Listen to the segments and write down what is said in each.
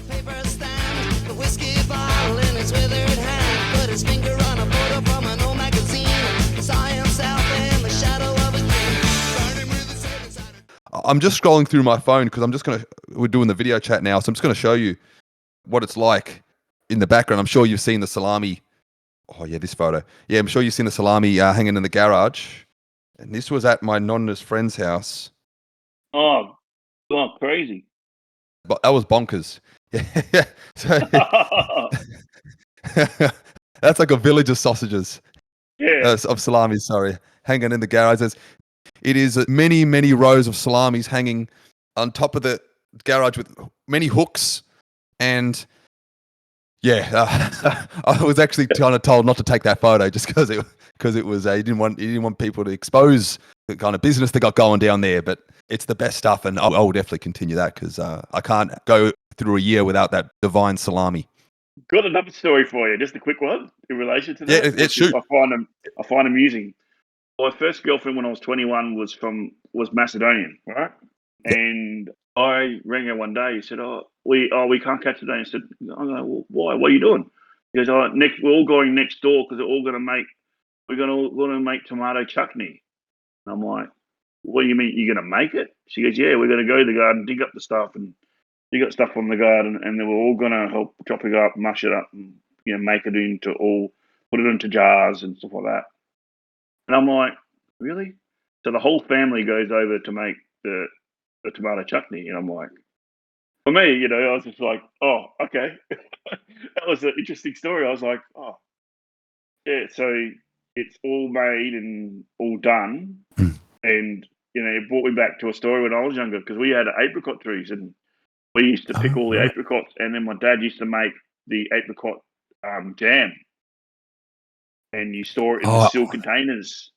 paper stand, the whiskey bottle in his withered hand, put his finger on a photo from an old magazine, saw himself in the shadow of a dream, burning with the same inside. I'm just scrolling through my phone because we're doing the video chat now, so I'm just going to show you what it's like in the background. I'm sure you've seen the salami. Oh yeah, this photo. Yeah, I'm sure you've seen the salami hanging in the garage. And this was at my nonna's friend's house. Oh, crazy. But that was bonkers. Yeah. So that's like a village of sausages. Yeah. Of salami, sorry. Hanging in the garage. It is many, many rows of salamis hanging on top of the garage with many hooks. And yeah, I was actually kind of told not to take that photo just because it was he didn't want people to expose the kind of business they got going down there. But it's the best stuff, and I'll definitely continue that because I can't go through a year without that divine salami. Got another story for you, just a quick one in relation to Yeah, that. it shoot. I find amusing. My first girlfriend when I was 21 was Macedonian, right? Yeah. And I rang her one day. He said, we can't catch today." I said, "I go, well, why? What are you doing?" He goes, we're all going next door because we're going to make tomato chutney." And I'm like, "What do you mean you're going to make it?" She goes, "Yeah, we're going to go to the garden, dig up the stuff, and dig up stuff from the garden, and then we're all going to help chop it up, mash it up, and make it put it into jars and stuff like that." And I'm like, "Really?" So the whole family goes over to make the tomato chutney, and I'm like, for me, I was just like, "Oh, okay." That was an interesting story. I was like, "Oh, yeah." So it's all made and all done, and it brought me back to a story when I was younger because we had apricot trees, and we used to pick all the Right. apricots, and then my dad used to make the apricot jam, and you store it in the Oh, sealed containers.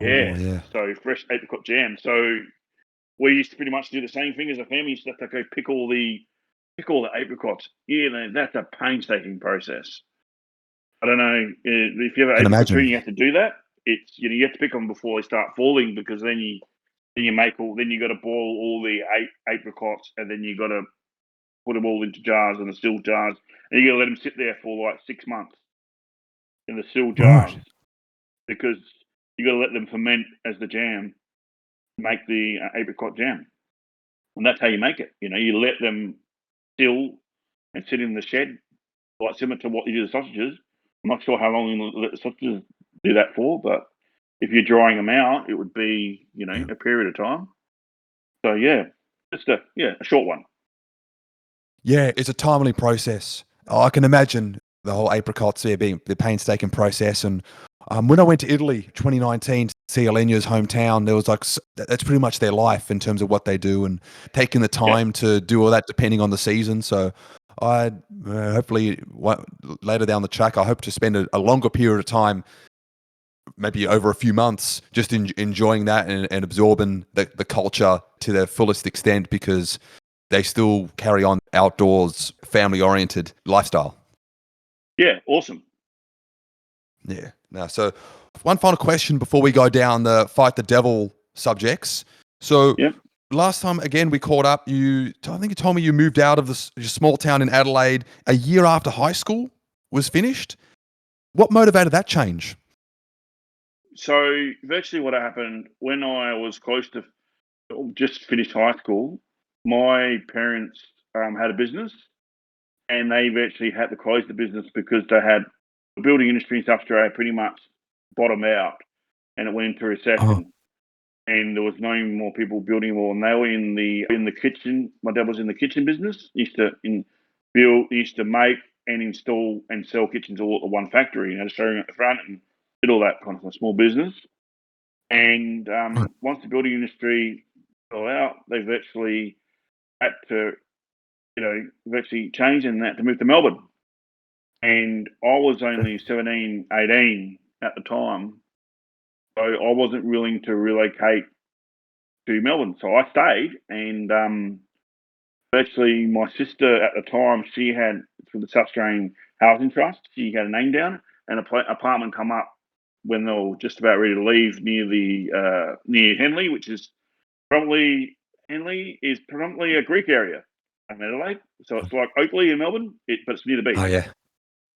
oh Yeah, yeah. so fresh apricot jam. So we used to pretty much do the same thing as a family. Used to have to go pick all the apricots. Yeah, man, that's a painstaking process. I don't know if you have an Can apricot tree, imagine. and you have to do that. It's you have to pick them before they start falling because then you got to boil all the apricots, and then you got to put them all into jars and the sealed jars, and you got to let them sit there for like 6 months in the sealed jars Right. because you got to let them ferment as the jam, make the apricot jam, and that's how you make it. You let them still and sit in the shed, like similar to what you do the sausages. I'm not sure how long you let the sausages do that for, but if you're drying them out, it would be Yeah. a period of time. So yeah, just a short one. Yeah, it's a timely process. I can imagine the whole apricots there being the painstaking process. And when I went to Italy 2019 to see Elena's hometown, there was that's pretty much their life in terms of what they do and taking the Yeah, time to do all that depending on the season. So I hopefully later down the track, I hope to spend a longer period of time, maybe over a few months, just enjoying that and absorbing the culture to their fullest extent because they still carry on outdoors, family-oriented lifestyle. yeah, awesome. Yeah. Now, so one final question before we go down the fight the devil subjects. So Yeah. last time, again, we caught up. I think you told me you moved out of your small town in Adelaide a year after high school was finished. What motivated that change? So virtually what happened when I was close to just finished high school, my parents had a business, and they virtually had to close the business because they had the building industry in South Australia pretty much bottomed out, and it went into Oh, recession, and there was no more people building more, and they were in the kitchen. My dad was in the kitchen business. He used to make and install and sell kitchens all at one factory, and had a showroom at the front, and did all that kind of small business. And right. once the building industry fell out, they virtually had to, virtually change and had to move to Melbourne. And I was only 17, 18 at the time, so I wasn't willing to relocate to Melbourne. So I stayed, and virtually my sister at the time, she had, for the South Australian Housing Trust, she had a name down, and apartment come up when they were just about ready to leave near Henley, which is predominantly a Greek area. Adelaide. So it's like Oakley in Melbourne, but it's near the beach. Oh, yeah.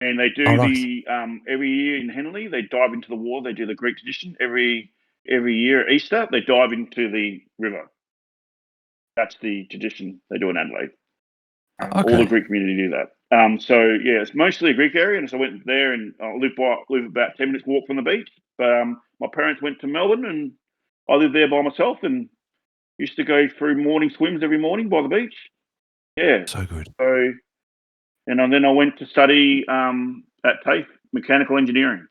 And they Oh, do nice. every year in Henley, they dive into the water. They do the Greek tradition every year at Easter. They dive into the river. That's the tradition they do in Adelaide. All the Okay. Greek community do that. So yeah, it's mostly a Greek area, and so I went there and I live about 10 minutes walk from the beach. But my parents went to Melbourne, and I lived there by myself, and used to go through morning swims every morning by the beach. Yeah. So good. So and then I went to study at TAFE mechanical engineering.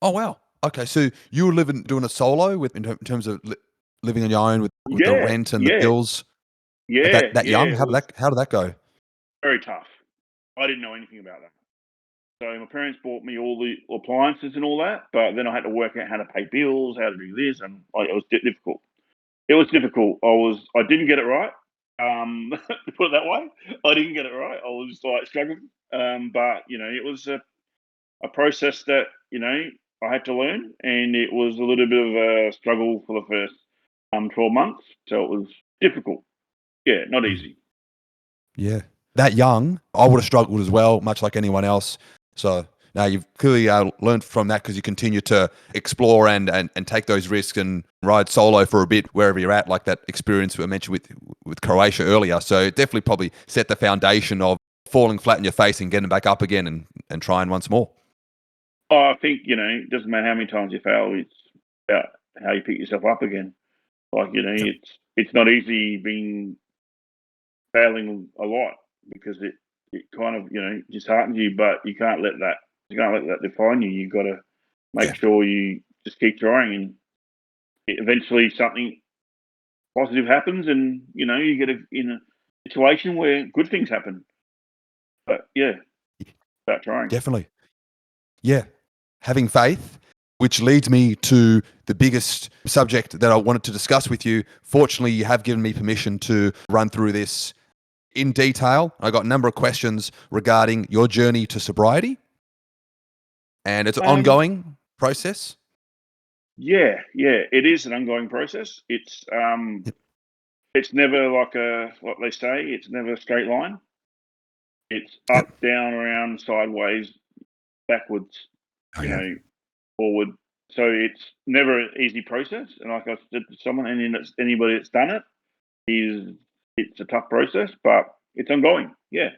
Oh, wow. Okay, so you were doing a solo in terms of living on your own with the Yeah, rent and the yeah, bills at yeah, that yeah. young? It How was did that go? very tough. I didn't know anything about that. So my parents bought me all the appliances and all that, but then I had to work out how to pay bills, how to do this, and it was difficult. It was difficult. I didn't get it right. To put it that way, I didn't get it right. I was like struggling. But it was a process that I had to learn, and it was a little bit of a struggle for the first 12 months. So it was difficult. Yeah, not Mm. easy. Yeah. That young, I would have struggled as well, much like anyone else. So now you've clearly learned from that because you continue to explore and take those risks and ride solo for a bit wherever you're at, like that experience we mentioned with Croatia earlier. So it definitely probably set the foundation of falling flat in your face and getting back up again and trying once more. I think it doesn't matter how many times you fail. It's about how you pick yourself up again. Like Yep. it's not easy being failing a lot because it kind of disheartens you, but you can't let that define you. You've got to make Yeah. sure you just keep trying, and eventually something positive happens, and you get in a situation where good things happen. But yeah, start trying. Definitely. Yeah. Having faith, which leads me to the biggest subject that I wanted to discuss with you. Fortunately, you have given me permission to run through this in detail. I got a number of questions regarding your journey to sobriety, and it's an Um, ongoing process. yeah, it is an ongoing process. Yep. It's never like what they say. It's never a straight line. It's up, Yep. down, around, sideways, backwards, Oh, you yeah. know, forward. So it's never an easy process. And like I said to someone, anybody that's done it it's a tough process, but it's ongoing. Yeah.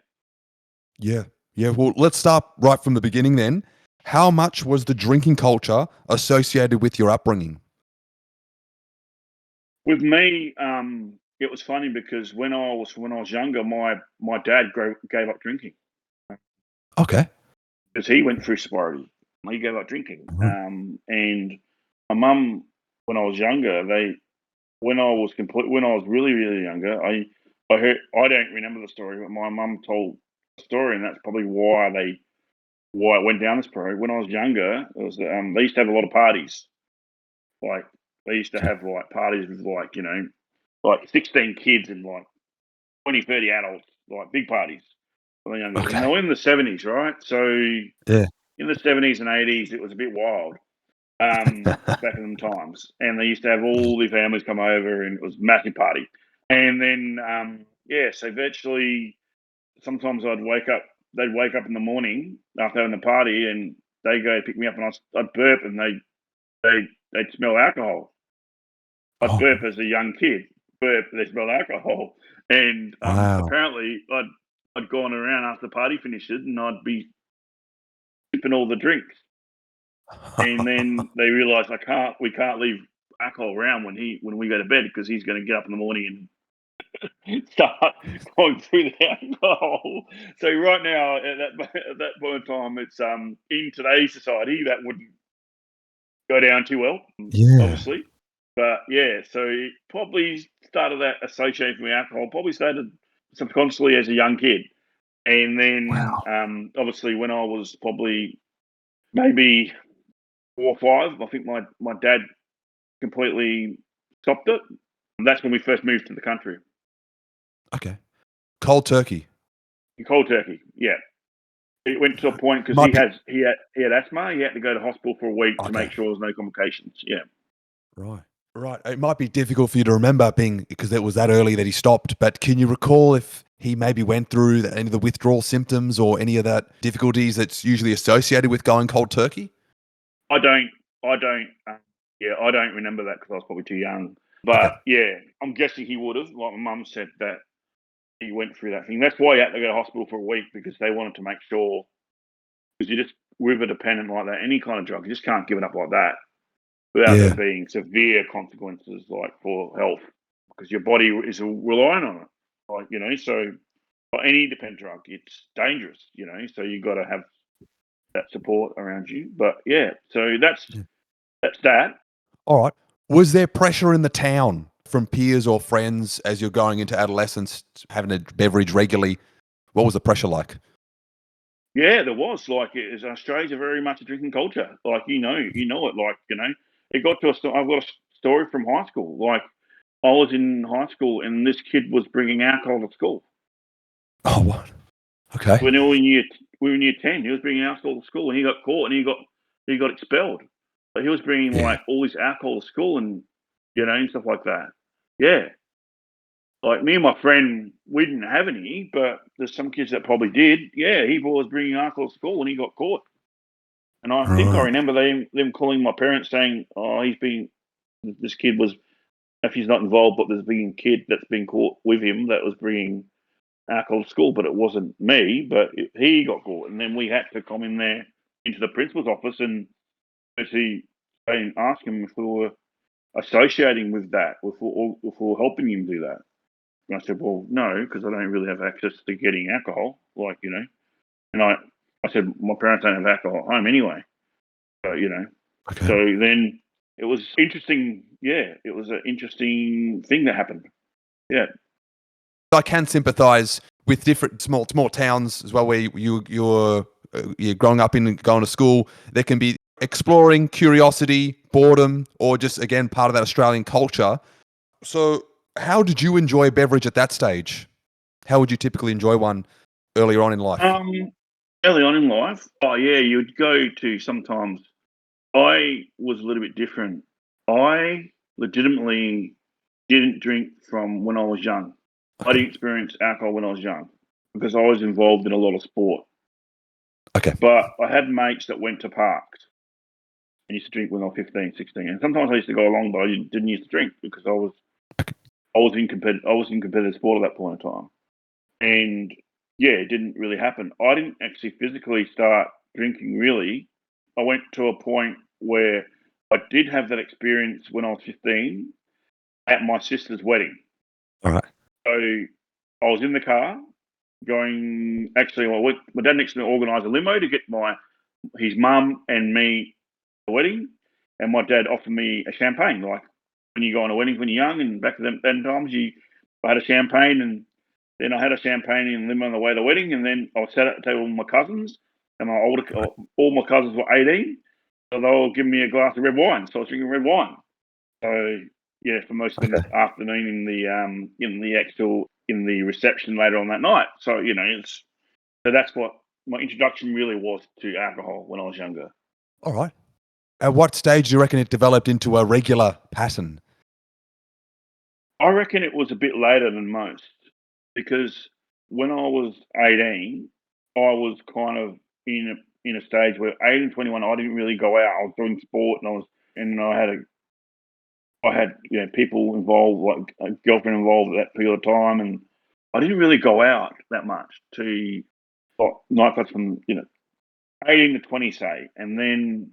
Yeah. Yeah. Well, let's start right from the beginning then. How much was the drinking culture associated with your upbringing? With me, it was funny because when I was younger, my dad gave up drinking Okay. because he went through sobriety. He gave up drinking, Mhm. and my mum, when I was younger, when I was really really younger, I don't remember the story, but my mum told the story, and that's probably why it went down this road. When I was younger, it was they used to have a lot of parties. Like they used to Okay. have like parties with like 16 kids and like 20, 30 adults, like big parties for the youngers. And they Okay. were in the 70s, right? So Yeah. in the 70s and 80s, it was a bit wild back in them times. And they used to have all the families come over, and it was a massive party. And then, so virtually sometimes they'd wake up in the morning after having the party, and they go pick me up, and I'd burp, and they'd smell alcohol. I'd Oh, burp as a young kid, they smell alcohol. And wow. apparently I'd gone around after the party finished, and I'd be sipping all the drinks. And then they realised we can't leave alcohol around when we go to bed because he's going to get up in the morning and start going through the alcohol. So right now at that point in time, it's in today's society that wouldn't go down too well, Yeah. obviously. But yeah, so it probably started that association with alcohol. Probably started subconsciously as a young kid, and then Wow. obviously when I was probably maybe 4 or 5, I think my dad completely stopped it. And that's when we first moved to the country. Okay. Cold turkey. In cold turkey, yeah. It went to a point because Might be he had asthma. He had to go to hospital for a week to okay. make sure there was no complications. Yeah. Right. Right. It might be difficult for you to remember being because it was that early that he stopped, but can you recall if he maybe went through any of the withdrawal symptoms or any of that difficulties that's usually associated with going cold turkey? I don't. I don't remember that because I was probably too young. Okay. But yeah, I'm guessing he would have. Like my mum said that he went through that thing. That's why he had to go to hospital for a week, because they wanted to make sure, because you're just river dependent like that. Any kind of drug, you just can't give it up like that without Yeah. there being severe consequences, like for health, because your body is relying on it. Like, you know, so for any dependent drug, it's dangerous, you know, so you got to have that support around you. But yeah, so that's that. All right. Was there pressure in the town from peers or friends as you're going into adolescence, having a beverage regularly? What was the pressure like? Yeah, there was. Like, Australia's a very much a drinking culture. Like, you know it. Like, you know, it got to I've got a story from high school. Like, I was in high school and this kid was bringing alcohol to school. Oh, what? Okay. When we were in year 10, he was bringing alcohol to school and he got caught and he got expelled. But he was bringing Yeah. like all this alcohol to school and, you know, and stuff like that. Yeah. Like me and my friend, we didn't have any, but there's some kids that probably did. Yeah, he was bringing alcohol to school and he got caught. And I think I Right. remember them calling my parents saying, "Oh, this kid was, if he's not involved, but there's been a kid that's been caught with him that was bringing alcohol to school, but it wasn't me, but he got caught." And then we had to come in there into the principal's office and actually ask him if we were associating with that, if we were helping him do that. And I said, "Well, no, because I don't really have access to getting alcohol, like, you know." And I said, "My parents don't have alcohol at home anyway." So, you know, Okay. so then it was interesting. Yeah, it was an interesting thing that happened. Yeah. I can sympathise with different small towns as well, where you're growing up in, going to school. There can be exploring, curiosity, boredom, or just again part of that Australian culture. So, how did you enjoy beverage at that stage? How would you typically enjoy one earlier on in life? Early on in life, oh yeah, you'd go to sometimes. I was a little bit different. I legitimately didn't drink from when I was young. I Okay. didn't experience alcohol when I was young because I was involved in a lot of sport. Okay. But I had mates that went to parks and used to drink when I was 15, 16. And sometimes I used to go along, but I didn't used to drink because I was in competitive sport at that point in time. And yeah, it didn't really happen. I didn't actually physically start drinking really. I went to a point where I did have that experience when I was 15 at my sister's wedding. All right. So I was in the car going, actually, my dad next to me organised a limo to get his mum and me the wedding, and my dad offered me a champagne. Like when you go on a wedding when you're young, and back then times, I had a champagne, and then I had a champagne in limo on the way to the wedding, and then I sat at the table with my cousins, and all my cousins were 18, so they were giving me a glass of red wine. So I was drinking red wine. So yeah, for most of Okay. the afternoon in the reception later on that night. So you know, so that's what my introduction really was to alcohol when I was younger. All right. At what stage do you reckon it developed into a regular pattern? I reckon it was a bit later than most because when I was 18, I was kind of in a stage where 18, 21, I didn't really go out. I was doing sport and I had people involved, like a girlfriend involved at that period of time, and I didn't really go out that much to like nightclubs from 18 to 20, say. And then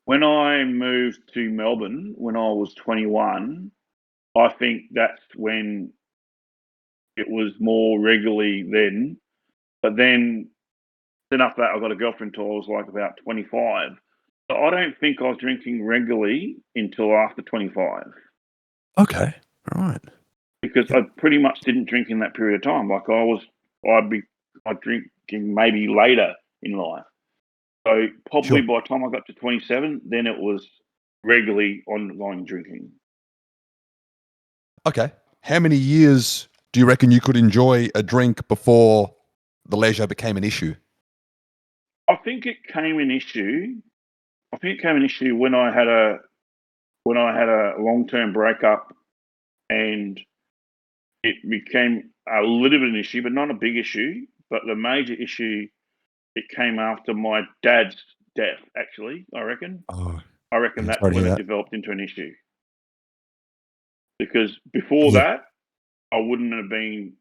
when I moved to Melbourne when I was 21, I think that's when it was more regularly then. But then after that, I got a girlfriend till I was like about 25. So I don't think I was drinking regularly until after 25 Okay. All right. because I pretty much didn't drink in that period of time. Like I'd drinking maybe later in life. So probably Sure. by the time I got to 27, then it was regularly ongoing drinking. Okay. How many years do you reckon you could enjoy a drink before the leisure became an issue? I think it came an issue. I think it came an issue when I had a long term breakup, and it became a little bit of an issue, but not a big issue. But the major issue, it came after my dad's death, actually, I reckon. Oh, I reckon yeah, that's sorry to when hear it that. developed into an issue. Because before Yeah. that, I wouldn't have been.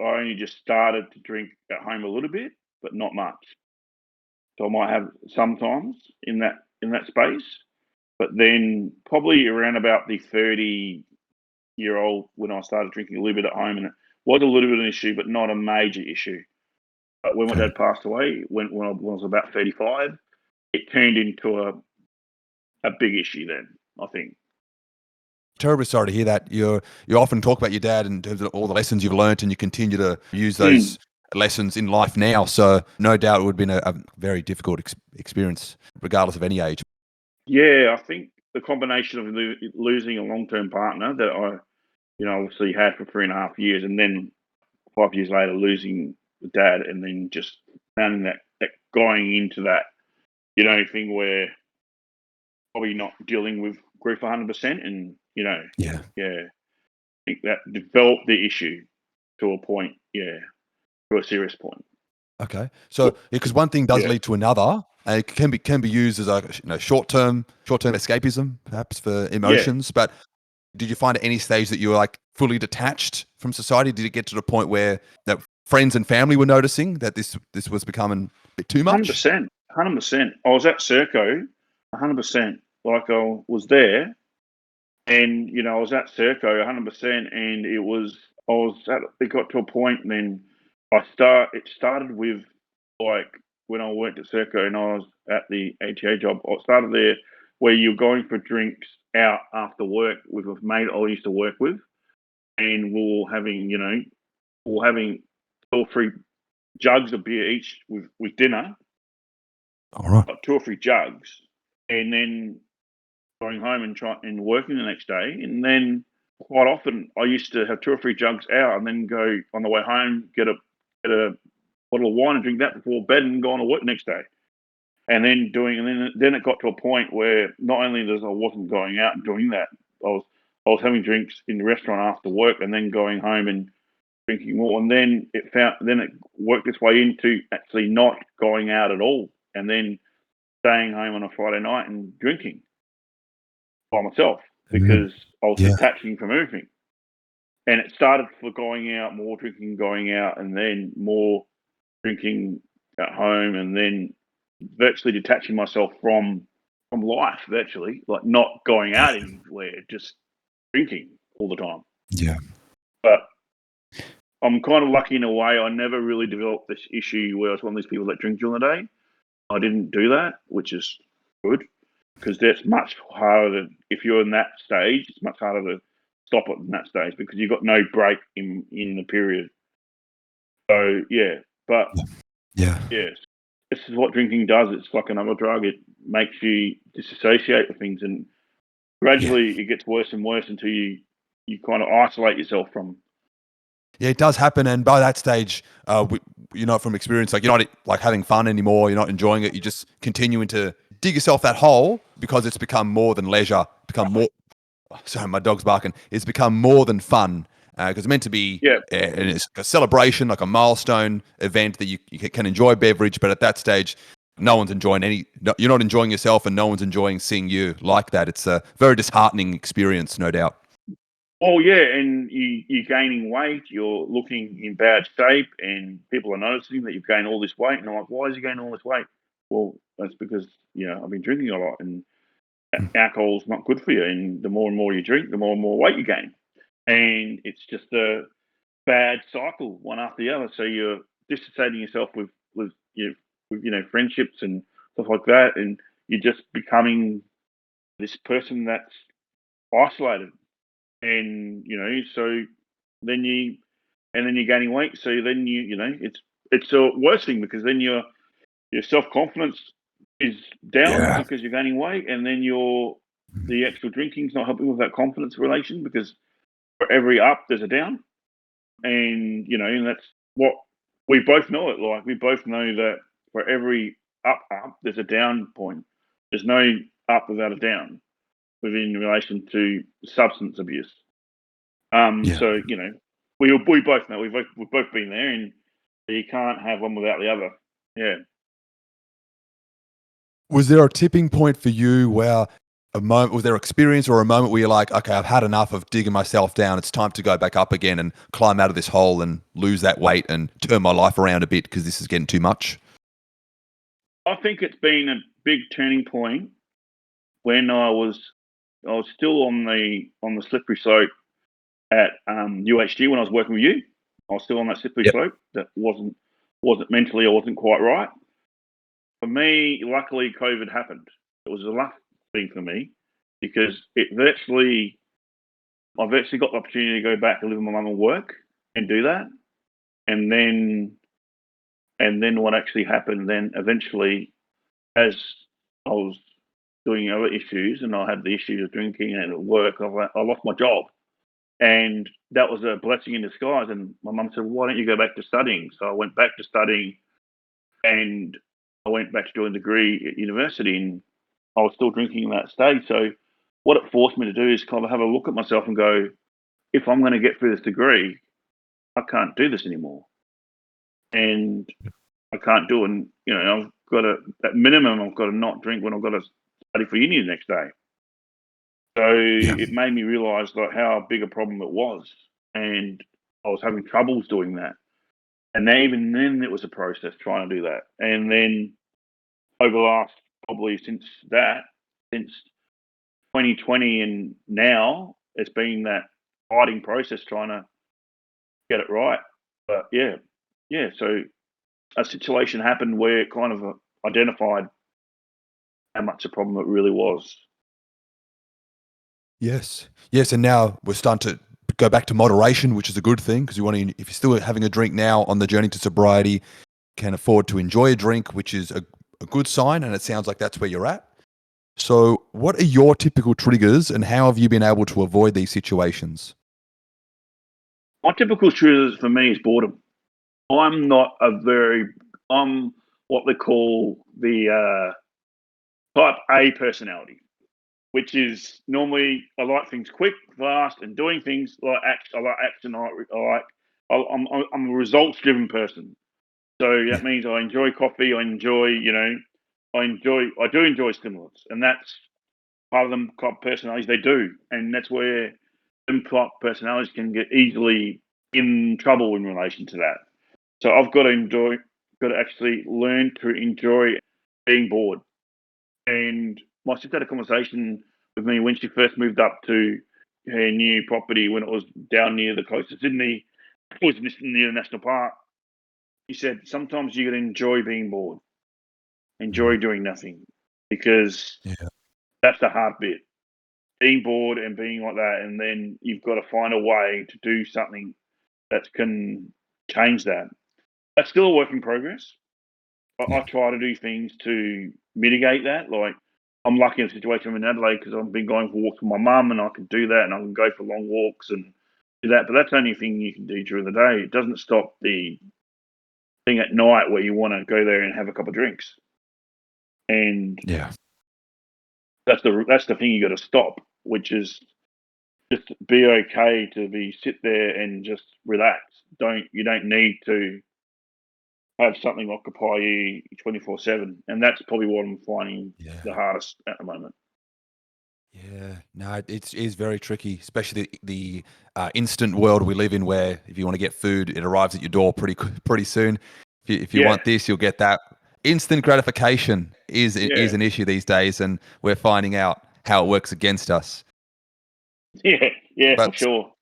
I only just started to drink at home a little bit, but not much. So I might have sometimes in that space, but then probably around about the 30-year-old when I started drinking a little bit at home, and it was a little bit of an issue, but not a major issue. But when my Okay. dad passed away, when I was about 35, it turned into a big issue. Then I think. Terribly sorry to hear that. You often talk about your dad in terms of all the lessons you've learnt, and you continue to use Mm. those lessons in life now. So no doubt it would have been a very difficult experience, regardless of any age. Yeah, I think the combination of losing a long-term partner that I, obviously had for 3.5 years, and then 5 years later losing the dad, and then just finding that going into that, thing where probably not dealing with grief 100%, and Yeah. yeah, I think that developed the issue to a point, to a serious point. Okay. So because one thing does Yeah, lead to another, and it can be used as a short term escapism, perhaps for yeah, emotions. But did you find at any stage that you were like fully detached from society? Did it get to the point where that friends and family were noticing that this was becoming a bit too much? 100%, 100%. I was at Serco, 100%. Like I was there, and I was at Serco 100%, and it got to a point, and then it started with, like, when I worked at Serco and I was at the ATA job. I started there where you're going for drinks out after work with a mate I used to work with, and we were having 2 or 3 jugs of beer each with dinner, All right. like 2 or 3 jugs, and then going home and working the next day. And then quite often I used to have 2 or 3 jugs out, and then go on the way home, get a bottle of wine and drink that before bed, and go on to work the next day. And then it got to a point where not only I wasn't going out and doing that, I was having drinks in the restaurant after work, and then going home and drinking more. And then it worked its way into actually not going out at all, and then staying home on a Friday night and drinking by myself, Mm. because I was Yeah. detaching from everything. And it started for going out, more drinking, going out, and then more drinking at home, and then virtually detaching myself from life, virtually, like not going out anywhere, just drinking all the time. Yeah. But I'm kind of lucky in a way. I never really developed this issue where I was one of these people that drink during the day. I didn't do that, which is good, because that's much harder if you're in that stage. It's much harder to stop it in that stage, because you've got no break in the period. So yeah, but Yeah. yes, this is what drinking does. It's like another drug. It makes you disassociate with things, and Yeah. gradually it gets worse and worse until you kind of isolate yourself from. Yeah, it does happen, and by that stage, you're not from experience. Like you're not like having fun anymore. You're not enjoying it. You're just continuing to dig yourself that hole because it's become more than leisure. Become more. Sorry, my dog's barking. It's become more than fun because it's meant to be. Yeah, And it's a celebration, like a milestone event that you can enjoy beverage. But at that stage, no one's enjoying you're not enjoying yourself, and no one's enjoying seeing you like that. It's a very disheartening experience, no doubt. oh yeah, and you're gaining weight. You're looking in bad shape, and people are noticing that you've gained all this weight. And I'm like, why is he gaining all this weight? Well, that's because I've been drinking a lot, and alcohol's not good for you. And the more and more you drink, the more and more weight you gain, and it's just a bad cycle, one after the other. So you're disassociating yourself with friendships and stuff like that, and you're just becoming this person that's isolated. And so then you're gaining weight. So then it's a worse thing, because then your self confidence is down Yeah. because you're gaining weight, and then the actual drinking's not helping with that confidence relation, because for every up there's a down. And that's what we both know. It like we both know that for every up there's a down point. There's no up without a down within relation to substance abuse. Yeah. So We both know. We've both been there, and you can't have one without the other. Yeah. Was there a tipping point for you where was there experience or a moment where you're like, okay, I've had enough of digging myself down. It's time to go back up again and climb out of this hole and lose that weight and turn my life around a bit because this is getting too much? I think it's been a big turning point when I was still on the slippery slope at UHG when I was working with you. I was still on that slippery Yep. slope that wasn't mentally, I wasn't quite right. For me, luckily, COVID happened. It was a luck thing for me because I've virtually got the opportunity to go back and live with my mum and work and do that. And then what actually happened then eventually, as I was doing other issues and I had the issues of drinking and at work, I lost my job. And that was a blessing in disguise. And my mum said, why don't you go back to studying? So I went back to studying, and I went back to do a degree at university, and I was still drinking at that stage. So what it forced me to do is kind of have a look at myself and go, if I'm going to get through this degree, I can't do this anymore. And I can't do it. And, I've got to, at minimum, I've got to not drink when I've got to study for uni the next day. So it made me realise like how big a problem it was, and I was having troubles doing that. And then, even then, it was a process trying to do that. And then over the last probably since 2020 and now, it's been that fighting process trying to get it right. But yeah. So a situation happened where it kind of identified how much a problem it really was. Yes. Yes. And now we're starting to go back to moderation, which is a good thing because you want to, if you're still having a drink now on the journey to sobriety, can afford to enjoy a drink, which is a good sign. And it sounds like that's where you're at. So what are your typical triggers and how have you been able to avoid these situations? My typical triggers for me is boredom. I'm what they call the type A personality, which is normally I like things quick, fast, and doing things like action. I like action. I'm a results driven person. So that means I enjoy coffee. I do enjoy stimulants, and that's part of them type personalities they do, and that's where them type personalities can get easily in trouble in relation to that. So I've got to actually learn to enjoy being bored. And my sister had a conversation with me when she first moved up to her new property when it was down near the coast of Sydney. It was near the national park. She said, sometimes you got to enjoy being bored, enjoy doing nothing, because that's the hard bit. Being bored and being like that, and then you've got to find a way to do something that can change that. That's still a work in progress. I try to do things to mitigate that. Like, I'm lucky in a situation I'm in Adelaide because I've been going for walks with my mum, and I can do that, and I can go for long walks and do that. But that's only a thing you can do during the day. It doesn't stop the thing at night where you want to go there and have a couple of drinks. And that's the thing you got to stop, which is just be okay to sit there and just relax. You don't need to have something occupy you 24/7, and that's probably what I'm finding the hardest at the moment. Yeah, no, it is very tricky, especially the instant world we live in, where if you want to get food, it arrives at your door pretty soon. If you want this, you'll get that. Instant gratification is an issue these days, and we're finding out how it works against us. Yeah, But, for sure.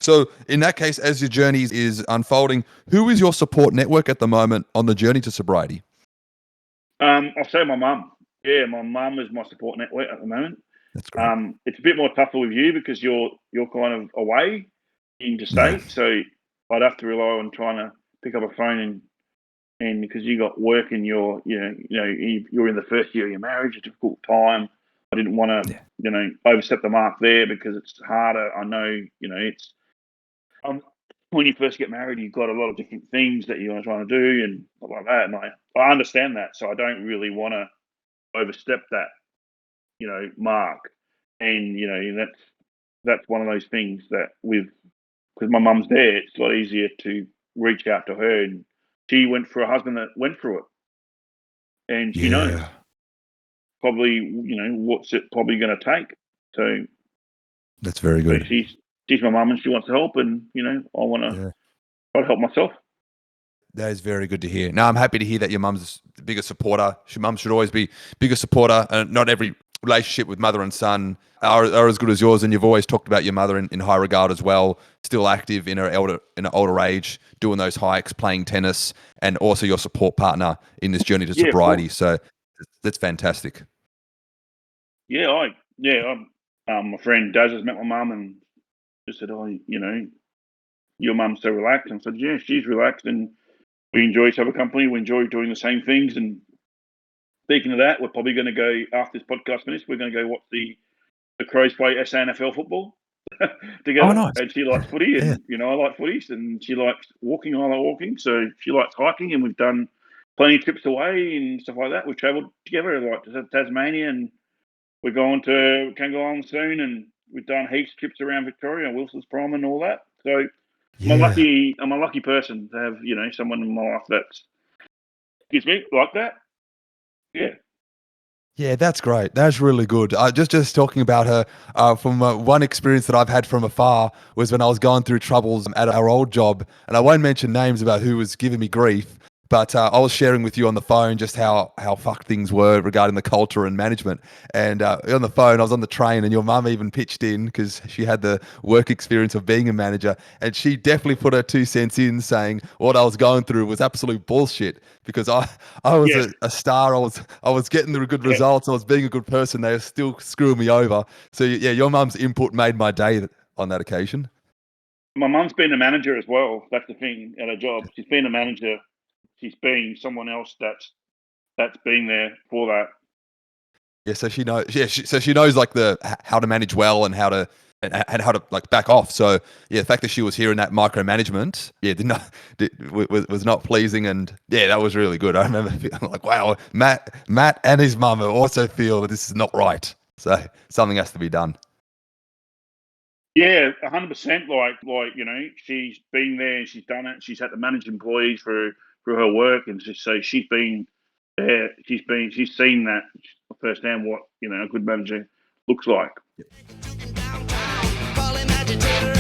So, in that case, as your journey is unfolding, who is your support network at the moment on the journey to sobriety? I'll say my mum. Yeah, my mum is my support network at the moment. That's great. It's a bit more tougher with you because you're kind of away interstate, so I'd have to rely on trying to pick up a phone and because you got work and you're in the first year of your marriage, a difficult time. I didn't want to overstep the mark there because it's harder. I know it's when you first get married, you've got a lot of different things that you're trying to do and stuff like that. And I understand that, so I don't really want to overstep that mark. And that's one of those things that with because my mum's there, it's a lot easier to reach out to her. And she went for a husband that went through it, and she knows Yeah. probably, what's it probably going to take. So, That's very good. she's my mum, and she wants to help, and I want to try to help myself. That is very good to hear. Now, I'm happy to hear that your mum's the biggest supporter. Mum should always be biggest supporter. Not every relationship with mother and son are as good as yours, and you've always talked about your mother in high regard as well. Still active in an older age, doing those hikes, playing tennis, and also your support partner in this journey to Yeah, of sobriety. course. So that's fantastic. Yeah, my friend Daz has met my mum and just said, your mum's so relaxed. And I said, yeah, she's relaxed, and we enjoy each other company. We enjoy doing the same things. And speaking of that, we're probably going to go, after this podcast finished, we're going to go watch the Crows play SANFL football together. Oh, nice. And she likes footy, Yeah. and I like footy, and she likes walking. I like walking, so she likes hiking, and we've done plenty of trips away and stuff like that. We've travelled together, like to Tasmania, and we're going to Kangaroo soon, and we've done heaps of trips around Victoria, Wilson's Prom, and all that. So Yeah. I'm a lucky person to have someone in my life that's gives me like that. Yeah. Yeah, that's great. That's really good. Just talking about her from one experience that I've had from afar was when I was going through troubles at our old job, and I won't mention names about who was giving me grief, but I was sharing with you on the phone just how fucked things were regarding the culture and management. And on the phone, I was on the train, and your mum even pitched in because she had the work experience of being a manager, and she definitely put her 2 cents in, saying what I was going through was absolute bullshit because I was Yeah. a star. I was getting the good Yeah. results. I was being a good person. They were still screwing me over. So yeah, your mum's input made my day on that occasion. My mum's been a manager as well. That's the thing at her job. She's been a manager. She's been someone else that's been there for that. Yeah, so she knows. Yeah, so she knows like how to manage well and how to how to like back off. So yeah, the fact that she was here in that micromanagement, was not pleasing, and yeah, that was really good. I remember feeling like, wow, Matt and his mum also feel that this is not right. So something has to be done. Yeah, 100%. She's been there and she's done it. She's had to manage employees for her work, and so she's been there. She's seen that firsthand. What a good manager looks like. Call him agitator